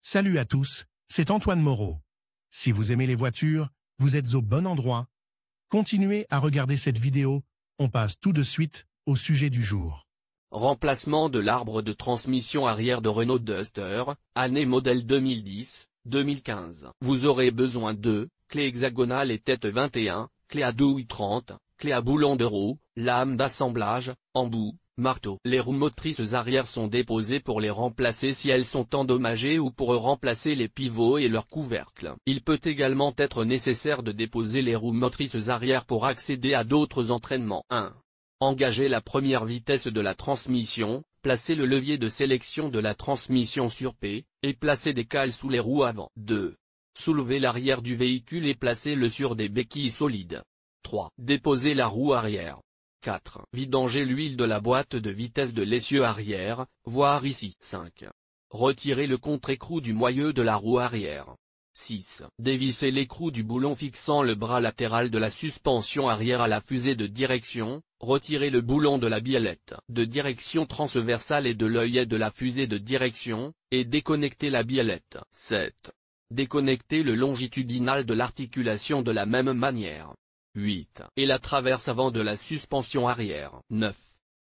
Salut à tous, c'est Antoine Moreau. Si vous aimez les voitures, vous êtes au bon endroit. Continuez à regarder cette vidéo, on passe tout de suite au sujet du jour. Remplacement de l'arbre de transmission arrière de Renault Duster, année modèle 2010-2015. Vous aurez besoin de clé hexagonale et tête 21, clé à douille 30, clé à boulon de roue, lame d'assemblage, embout, marteau. Les roues motrices arrière sont déposées pour les remplacer si elles sont endommagées ou pour remplacer les pivots et leurs couvercles. Il peut également être nécessaire de déposer les roues motrices arrière pour accéder à d'autres entraînements. 1. Engager la première vitesse de la transmission, placer le levier de sélection de la transmission sur P, et placer des cales sous les roues avant. 2. Soulever l'arrière du véhicule et placer-le sur des béquilles solides. 3. Déposer la roue arrière. 4. Vidanger l'huile de la boîte de vitesse de l'essieu arrière, voir ici. 5. Retirer le contre-écrou du moyeu de la roue arrière. 6. Dévisser l'écrou du boulon fixant le bras latéral de la suspension arrière à la fusée de direction, retirer le boulon de la biellette de direction transversale et de l'œillet de la fusée de direction, et déconnecter la biellette. 7. Déconnecter le longitudinal de l'articulation de la même manière. 8. Et la traverse avant de la suspension arrière. 9.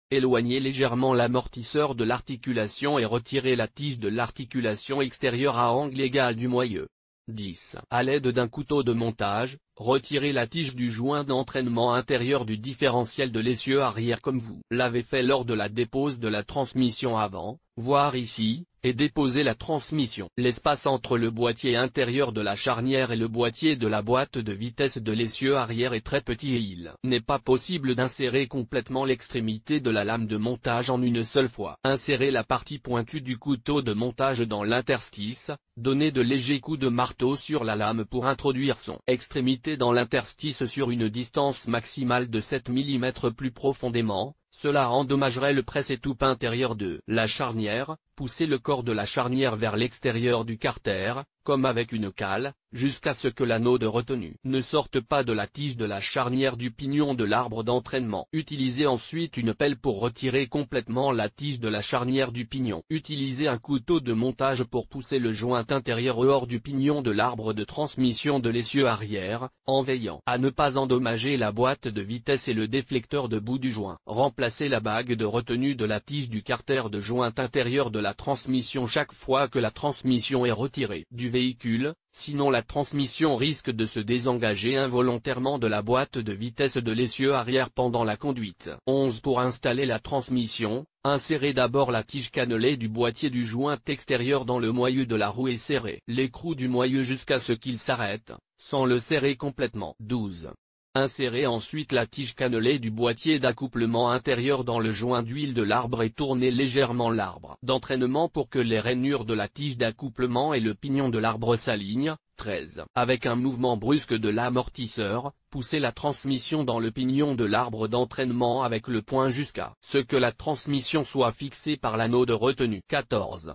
Éloigner légèrement l'amortisseur de l'articulation et retirer la tige de l'articulation extérieure à angle égal du moyeu. 10. À l'aide d'un couteau de montage, retirer la tige du joint d'entraînement intérieur du différentiel de l'essieu arrière comme vous l'avez fait lors de la dépose de la transmission avant, voir ici, et déposer la transmission. L'espace entre le boîtier intérieur de la charnière et le boîtier de la boîte de vitesse de l'essieu arrière est très petit et il n'est pas possible d'insérer complètement l'extrémité de la lame de montage en une seule fois. Insérez la partie pointue du couteau de montage dans l'interstice, donnez de légers coups de marteau sur la lame pour introduire son extrémité dans l'interstice sur une distance maximale de 7 mm plus profondément. Cela endommagerait le presse-étoupe intérieur de la charnière. Poussez le corps de la charnière vers l'extérieur du carter, comme avec une cale, jusqu'à ce que l'anneau de retenue ne sorte pas de la tige de la charnière du pignon de l'arbre d'entraînement. Utilisez ensuite une pelle pour retirer complètement la tige de la charnière du pignon. Utilisez un couteau de montage pour pousser le joint intérieur hors du pignon de l'arbre de transmission de l'essieu arrière, en veillant à ne pas endommager la boîte de vitesse et le déflecteur de bout du joint. Remplacez la bague de retenue de la tige du carter de joint intérieur de la transmission chaque fois que la transmission est retirée du véhicule, sinon la transmission risque de se désengager involontairement de la boîte de vitesse de l'essieu arrière pendant la conduite. 11. Pour installer la transmission, insérez d'abord la tige cannelée du boîtier du joint extérieur dans le moyeu de la roue et serrez l'écrou du moyeu jusqu'à ce qu'il s'arrête, sans le serrer complètement. 12. Insérez ensuite la tige cannelée du boîtier d'accouplement intérieur dans le joint d'huile de l'arbre et tournez légèrement l'arbre d'entraînement pour que les rainures de la tige d'accouplement et le pignon de l'arbre s'alignent. 13. Avec un mouvement brusque de l'amortisseur, poussez la transmission dans le pignon de l'arbre d'entraînement avec le poing jusqu'à ce que la transmission soit fixée par l'anneau de retenue. 14.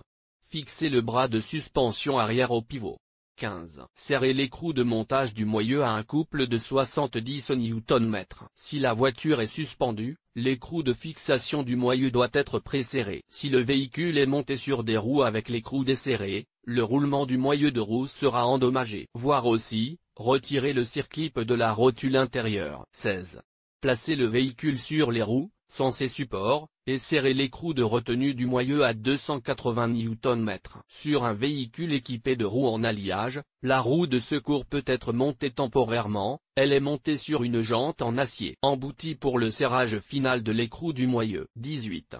Fixez le bras de suspension arrière au pivot. 15. Serrez l'écrou de montage du moyeu à un couple de 70 Nm. Si la voiture est suspendue, l'écrou de fixation du moyeu doit être presserré. Si le véhicule est monté sur des roues avec l'écrou desserré, le roulement du moyeu de roue sera endommagé. Voir aussi, retirer le circlip de la rotule intérieure. 16. Placez le véhicule sur les roues, sans ses supports, et serrez l'écrou de retenue du moyeu à 280 Nm. Sur un véhicule équipé de roues en alliage, la roue de secours peut être montée temporairement, elle est montée sur une jante en acier emboutie pour le serrage final de l'écrou du moyeu. 18.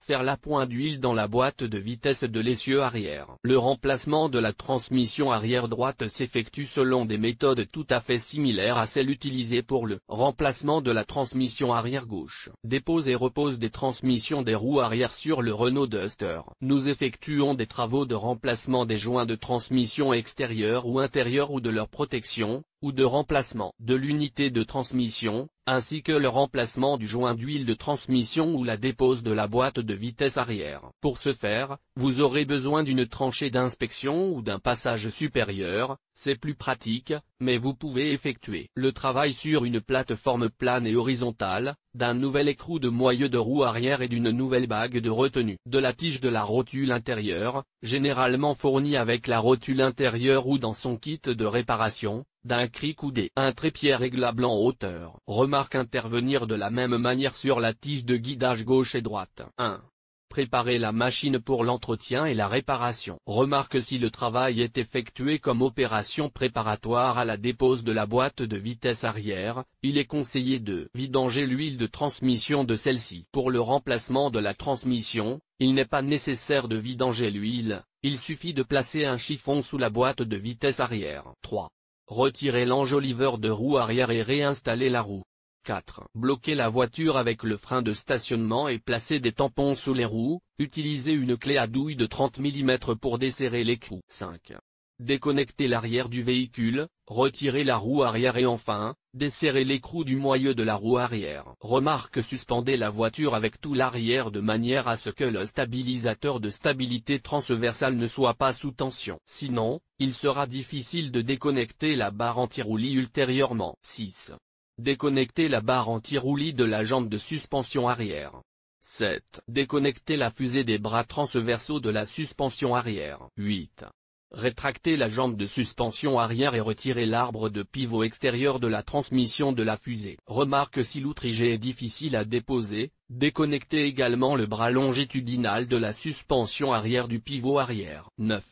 Faire l'appoint d'huile dans la boîte de vitesse de l'essieu arrière. Le remplacement de la transmission arrière droite s'effectue selon des méthodes tout à fait similaires à celles utilisées pour le remplacement de la transmission arrière gauche. Dépose et repose des transmissions des roues arrière sur le Renault Duster. Nous effectuons des travaux de remplacement des joints de transmission extérieurs ou intérieurs ou de leur protection, ou de remplacement de l'unité de transmission, ainsi que le remplacement du joint d'huile de transmission ou la dépose de la boîte de vitesse arrière. Pour ce faire, vous aurez besoin d'une tranchée d'inspection ou d'un passage supérieur, c'est plus pratique, mais vous pouvez effectuer le travail sur une plateforme plane et horizontale, d'un nouvel écrou de moyeu de roue arrière et d'une nouvelle bague de retenue. De la tige de la rotule intérieure, généralement fournie avec la rotule intérieure ou dans son kit de réparation, d'un cric ou un trépied réglable en hauteur. Remarque intervenir de la même manière sur la tige de guidage gauche et droite. 1. Préparer la machine pour l'entretien et la réparation. Remarque si le travail est effectué comme opération préparatoire à la dépose de la boîte de vitesse arrière, il est conseillé de vidanger l'huile de transmission de celle-ci. Pour le remplacement de la transmission, il n'est pas nécessaire de vidanger l'huile, il suffit de placer un chiffon sous la boîte de vitesse arrière. 3. Retirer l'enjoliveur de roue arrière et réinstaller la roue. 4. Bloquer la voiture avec le frein de stationnement et placer des tampons sous les roues, utilisez une clé à douille de 30 mm pour desserrer l'écrou. 5. Déconnecter l'arrière du véhicule, retirer la roue arrière et enfin, desserrer l'écrou du moyeu de la roue arrière. Remarque suspendez la voiture avec tout l'arrière de manière à ce que le stabilisateur de stabilité transversale ne soit pas sous tension. Sinon, il sera difficile de déconnecter la barre anti-roulis ultérieurement. 6. Déconnecter la barre anti-roulis de la jambe de suspension arrière. 7. Déconnecter la fusée des bras transversaux de la suspension arrière. 8. Rétracter la jambe de suspension arrière et retirer l'arbre de pivot extérieur de la transmission de la fusée. Remarque si l'outrigé est difficile à déposer, déconnectez également le bras longitudinal de la suspension arrière du pivot arrière. 9.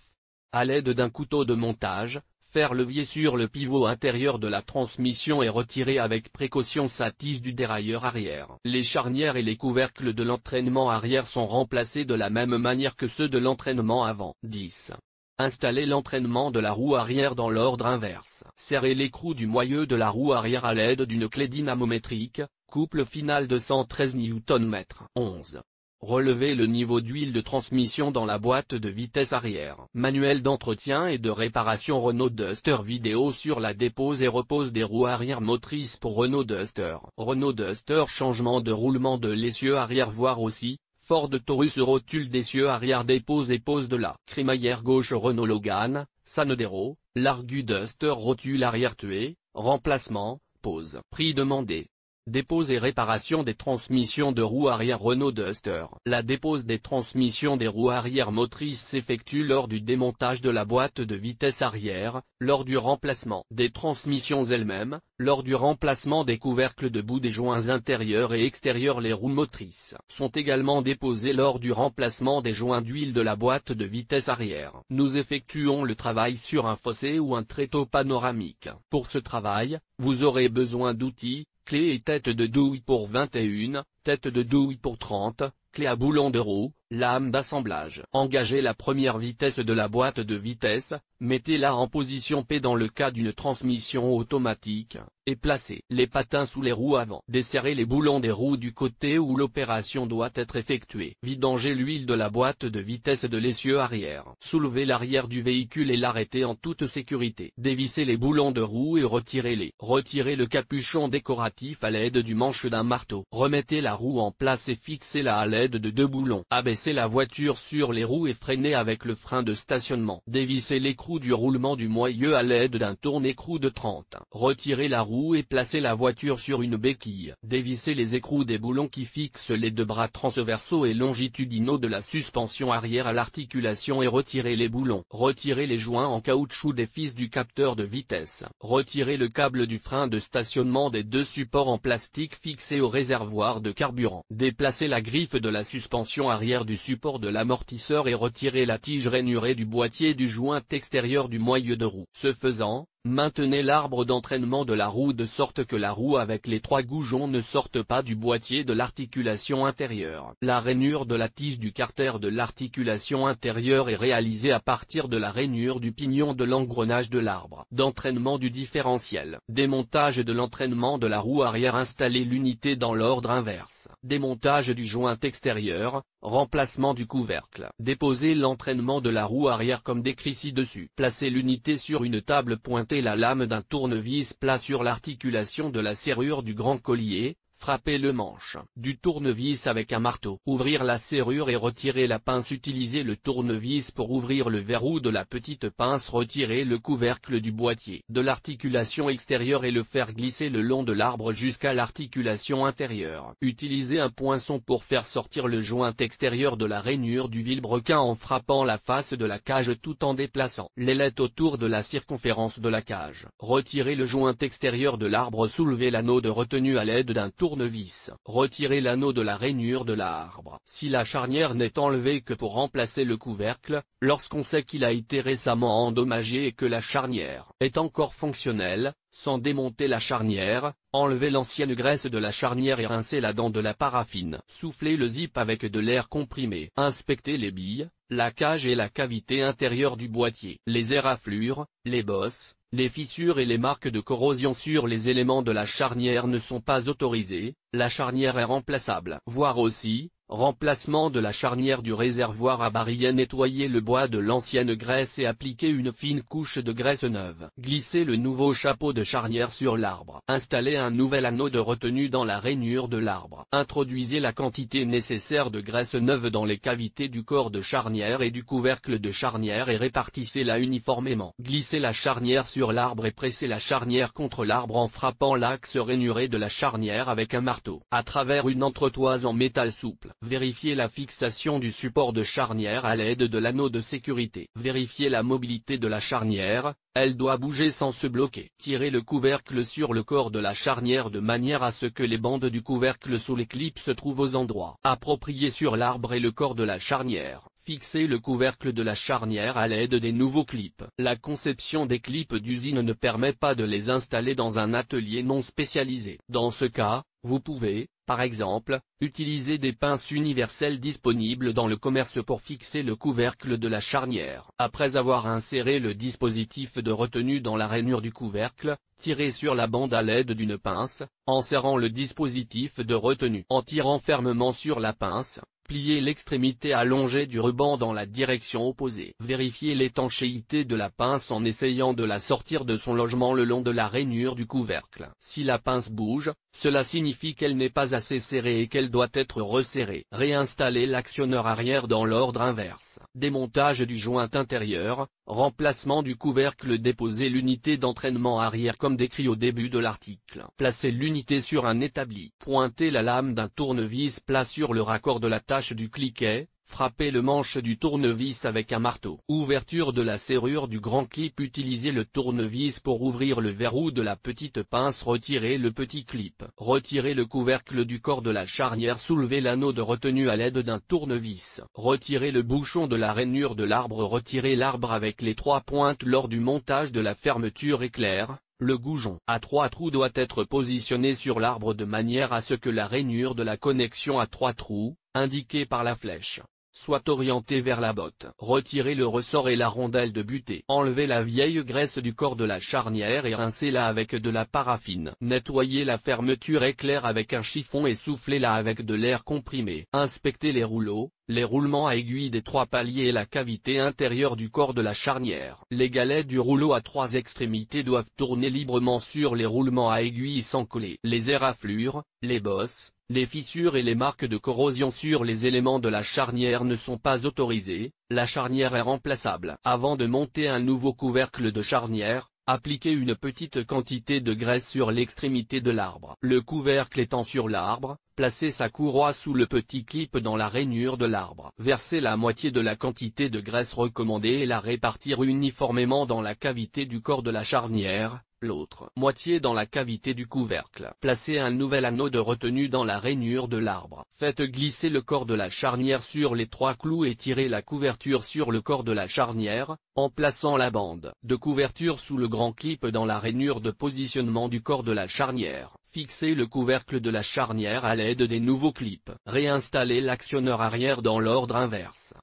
À l'aide d'un couteau de montage, faire levier sur le pivot intérieur de la transmission et retirer avec précaution sa tige du dérailleur arrière. Les charnières et les couvercles de l'entraînement arrière sont remplacés de la même manière que ceux de l'entraînement avant. 10. Installer l'entraînement de la roue arrière dans l'ordre inverse. Serrer l'écrou du moyeu de la roue arrière à l'aide d'une clé dynamométrique, couple final de 113 Nm. 11. Relever le niveau d'huile de transmission dans la boîte de vitesse arrière. Manuel d'entretien et de réparation Renault Duster vidéo sur la dépose et repose des roues arrière motrices pour Renault Duster. Renault Duster changement de roulement de l'essieu arrière voire aussi, Ford Taurus rotule d'essieu arrière dépose et pose de la crémaillère gauche Renault Logan, Sanedero, Largu Duster rotule arrière tué, remplacement, pose. Prix demandé. Dépose et réparation des transmissions de roues arrière Renault Duster. La dépose des transmissions des roues arrière motrices s'effectue lors du démontage de la boîte de vitesse arrière, lors du remplacement des transmissions elles-mêmes, lors du remplacement des couvercles de bout des joints intérieurs et extérieurs. Les roues motrices sont également déposées lors du remplacement des joints d'huile de la boîte de vitesse arrière. Nous effectuons le travail sur un fossé ou un tréteau panoramique. Pour ce travail, vous aurez besoin d'outils, clé et tête de douille pour 21, tête de douille pour 30, clé à boulon de roue, lame d'assemblage. Engagez la première vitesse de la boîte de vitesse, mettez-la en position P dans le cas d'une transmission automatique, et placez les patins sous les roues avant. Desserrez les boulons des roues du côté où l'opération doit être effectuée. Vidangez l'huile de la boîte de vitesse de l'essieu arrière. Soulevez l'arrière du véhicule et l'arrêtez en toute sécurité. Dévissez les boulons de roue et retirez-les. Retirez le capuchon décoratif à l'aide du manche d'un marteau. Remettez la roue en place et fixez-la à l'aide de 2 boulons. Abaissez la voiture sur les roues et freinez avec le frein de stationnement. Dévissez l'écrou du roulement du moyeu à l'aide d'un tourne-écrou de 30. Retirez la roue et placez la voiture sur une béquille. Dévissez les écrous des boulons qui fixent les 2 bras transversaux et longitudinaux de la suspension arrière à l'articulation et retirez les boulons. Retirez les joints en caoutchouc des fils du capteur de vitesse. Retirez le câble du frein de stationnement des 2 supports en plastique fixés au réservoir de carburant. Déplacez la griffe de la suspension arrière du support de l'amortisseur et retirez la tige rainurée du boîtier du joint extérieur du moyeu de roue. Ce faisant, maintenez l'arbre d'entraînement de la roue de sorte que la roue avec les 3 goujons ne sorte pas du boîtier de l'articulation intérieure. La rainure de la tige du carter de l'articulation intérieure est réalisée à partir de la rainure du pignon de l'engrenage de l'arbre d'entraînement du différentiel. Démontage de l'entraînement de la roue arrière. Installez l'unité dans l'ordre inverse. Démontage du joint extérieur, remplacement du couvercle. Déposez l'entraînement de la roue arrière comme décrit ci-dessus. Placez l'unité sur une table pointée. La lame d'un tournevis plat sur l'articulation de la serrure du grand collier, Frappez le manche du tournevis avec un marteau. Ouvrir la serrure et retirer la pince. Utilisez le tournevis pour ouvrir le verrou de la petite pince. Retirez le couvercle du boîtier de l'articulation extérieure et le faire glisser le long de l'arbre jusqu'à l'articulation intérieure. Utilisez un poinçon pour faire sortir le joint extérieur de la rainure du vilebrequin en frappant la face de la cage tout en déplaçant l'ailette autour de la circonférence de la cage. Retirez le joint extérieur de l'arbre. Soulevez l'anneau de retenue à l'aide d'un tournevis. Retirez l'anneau de la rainure de l'arbre. Si la charnière n'est enlevée que pour remplacer le couvercle, lorsqu'on sait qu'il a été récemment endommagé et que la charnière est encore fonctionnelle, sans démonter la charnière, enlevez l'ancienne graisse de la charnière et rincez-la dans de la paraffine. Soufflez le zip avec de l'air comprimé. Inspectez les billes, la cage et la cavité intérieure du boîtier. Les éraflures, les bosses, les fissures et les marques de corrosion sur les éléments de la charnière ne sont pas autorisées. La charnière est remplaçable. Voir aussi, remplacement de la charnière du réservoir à barillet. Nettoyez le bois de l'ancienne graisse et appliquez une fine couche de graisse neuve. Glissez le nouveau chapeau de charnière sur l'arbre. Installez un nouvel anneau de retenue dans la rainure de l'arbre. Introduisez la quantité nécessaire de graisse neuve dans les cavités du corps de charnière et du couvercle de charnière et répartissez-la uniformément. Glissez la charnière sur l'arbre et pressez la charnière contre l'arbre en frappant l'axe rainuré de la charnière avec un marteau à travers une entretoise en métal souple. Vérifiez la fixation du support de charnière à l'aide de l'anneau de sécurité. Vérifiez la mobilité de la charnière, elle doit bouger sans se bloquer. Tirez le couvercle sur le corps de la charnière de manière à ce que les bandes du couvercle sous les clips se trouvent aux endroits appropriés sur l'arbre et le corps de la charnière. Fixez le couvercle de la charnière à l'aide des nouveaux clips. La conception des clips d'usine ne permet pas de les installer dans un atelier non spécialisé. Dans ce cas, vous pouvez, par exemple, utiliser des pinces universelles disponibles dans le commerce pour fixer le couvercle de la charnière. Après avoir inséré le dispositif de retenue dans la rainure du couvercle, tirez sur la bande à l'aide d'une pince, en serrant le dispositif de retenue. En tirant fermement sur la pince, pliez l'extrémité allongée du ruban dans la direction opposée. Vérifiez l'étanchéité de la pince en essayant de la sortir de son logement le long de la rainure du couvercle. Si la pince bouge, cela signifie qu'elle n'est pas assez serrée et qu'elle doit être resserrée. Réinstallez l'actionneur arrière dans l'ordre inverse. Démontage du joint intérieur, remplacement du couvercle. Déposez l'unité d'entraînement arrière comme décrit au début de l'article. Placez l'unité sur un établi. Pointez la lame d'un tournevis plat sur le raccord de la tâche du cliquet. Frappez le manche du tournevis avec un marteau. Ouverture de la serrure du grand clip. Utilisez le tournevis pour ouvrir le verrou de la petite pince. Retirez le petit clip. Retirez le couvercle du corps de la charnière. Soulevez l'anneau de retenue à l'aide d'un tournevis. Retirez le bouchon de la rainure de l'arbre. Retirez l'arbre avec les trois pointes lors du montage de la fermeture éclair. Le goujon à 3 trous doit être positionné sur l'arbre de manière à ce que la rainure de la connexion à 3 trous, indiquée par la flèche, soit orientée vers la botte. Retirez le ressort et la rondelle de butée. Enlevez la vieille graisse du corps de la charnière et rincez-la avec de la paraffine. Nettoyez la fermeture éclair avec un chiffon et soufflez-la avec de l'air comprimé. Inspectez les rouleaux, les roulements à aiguille des 3 paliers et la cavité intérieure du corps de la charnière. Les galets du rouleau à 3 extrémités doivent tourner librement sur les roulements à aiguille sans coller. Les éraflures, les bosses, les fissures et les marques de corrosion sur les éléments de la charnière ne sont pas autorisées. La charnière est remplaçable. Avant de monter un nouveau couvercle de charnière, appliquez une petite quantité de graisse sur l'extrémité de l'arbre. Le couvercle étant sur l'arbre, placez sa courroie sous le petit clip dans la rainure de l'arbre. Versez la moitié de la quantité de graisse recommandée et la répartir uniformément dans la cavité du corps de la charnière, l'autre moitié dans la cavité du couvercle. Placez un nouvel anneau de retenue dans la rainure de l'arbre. Faites glisser le corps de la charnière sur les 3 clous et tirez la couverture sur le corps de la charnière, en plaçant la bande de couverture sous le grand clip dans la rainure de positionnement du corps de la charnière. Fixez le couvercle de la charnière à l'aide des nouveaux clips. Réinstallez l'actionneur arrière dans l'ordre inverse.